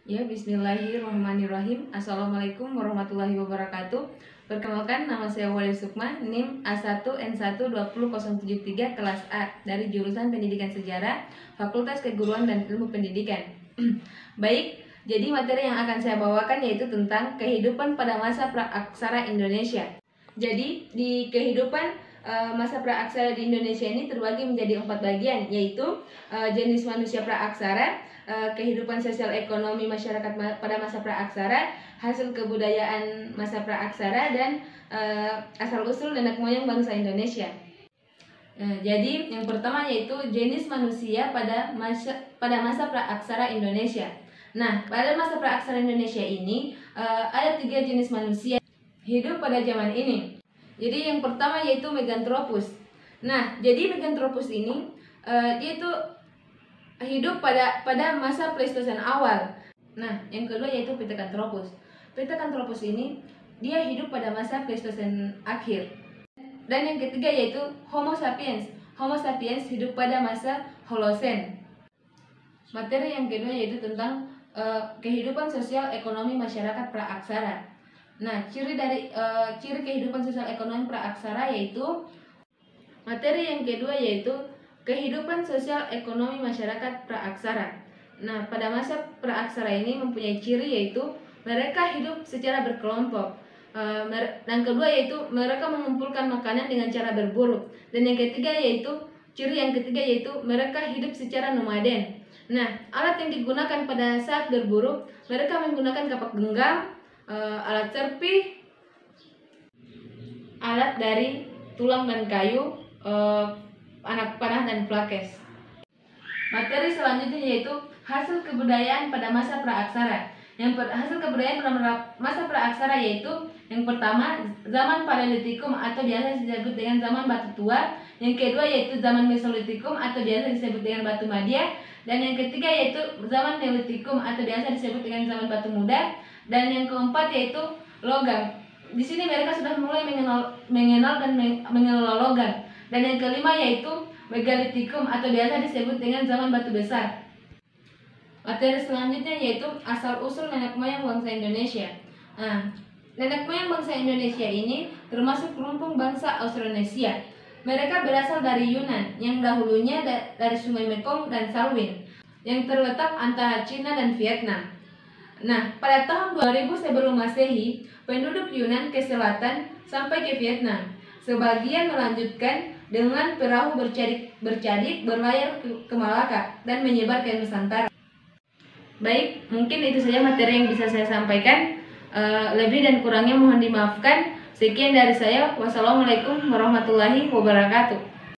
Ya, bismillahirrahmanirrahim. Assalamualaikum warahmatullahi wabarakatuh. Perkenalkan, nama saya Wali Sukma, NIM A1N12073 kelas A dari jurusan Pendidikan Sejarah, Fakultas Keguruan dan Ilmu Pendidikan. Baik, jadi materi yang akan saya bawakan yaitu tentang kehidupan pada masa praaksara Indonesia. Jadi, di kehidupan masa praaksara di Indonesia ini terbagi menjadi 4 bagian, yaitu jenis manusia praaksara, kehidupan sosial ekonomi masyarakat pada masa praaksara, hasil kebudayaan masa praaksara, dan asal-usul nenek moyang bangsa Indonesia. Jadi yang pertama yaitu jenis manusia pada masa praaksara Indonesia. Nah, pada masa praaksara Indonesia ini ada 3 jenis manusia hidup pada zaman ini. Jadi yang pertama yaitu Meganthropus. Nah, jadi Meganthropus ini dia itu hidup pada masa Pleistosen awal. Nah, yang kedua yaitu Pithecanthropus. Pithecanthropus ini dia hidup pada masa Pleistosen akhir. Dan yang ketiga yaitu Homo sapiens. Homo sapiens hidup pada masa Holocene. Materi yang kedua yaitu tentang kehidupan sosial ekonomi masyarakat praaksara. Nah, ciri kehidupan sosial ekonomi praaksara yaitu materi yang kedua yaitu kehidupan sosial ekonomi masyarakat praaksara. Nah, pada masa praaksara ini mempunyai ciri yaitu mereka hidup secara berkelompok. Dan kedua yaitu mereka mengumpulkan makanan dengan cara berburu. Dan yang ketiga yaitu ciri yang ketiga yaitu mereka hidup secara nomaden. Nah, alat yang digunakan pada saat berburu, mereka menggunakan kapak genggam, alat serpih, alat dari tulang dan kayu, anak panah dan plakes. Materi selanjutnya yaitu hasil kebudayaan pada masa praaksara. Hasil kebudayaan pada masa praaksara yaitu yang pertama zaman Paleolitikum atau biasa disebut dengan zaman Batu Tua. Yang kedua yaitu zaman Mesolitikum atau biasa disebut dengan Batu Madia. Dan yang ketiga yaitu zaman Neolitikum atau biasa disebut dengan zaman Batu Muda. Dan yang keempat yaitu logam. Di sini mereka sudah mulai mengenal dan mengelola logam. Dan yang kelima yaitu Megalitikum atau biasa disebut dengan zaman Batu Besar. Materi selanjutnya yaitu asal-usul nenek moyang bangsa Indonesia. Nah, nenek moyang bangsa Indonesia ini termasuk kelompok bangsa Austronesia. Mereka berasal dari Yunan yang dahulunya dari Sungai Mekong dan Salween yang terletak antara Cina dan Vietnam. Nah, pada tahun 2000 sebelum Masehi, penduduk Yunan ke selatan sampai ke Vietnam. Sebagian melanjutkan dengan perahu bercadik berlayar ke Malaka dan menyebar ke Nusantara. Baik, mungkin itu saja materi yang bisa saya sampaikan. Lebih dan kurangnya mohon dimaafkan. Sekian dari saya. Wassalamualaikum warahmatullahi wabarakatuh.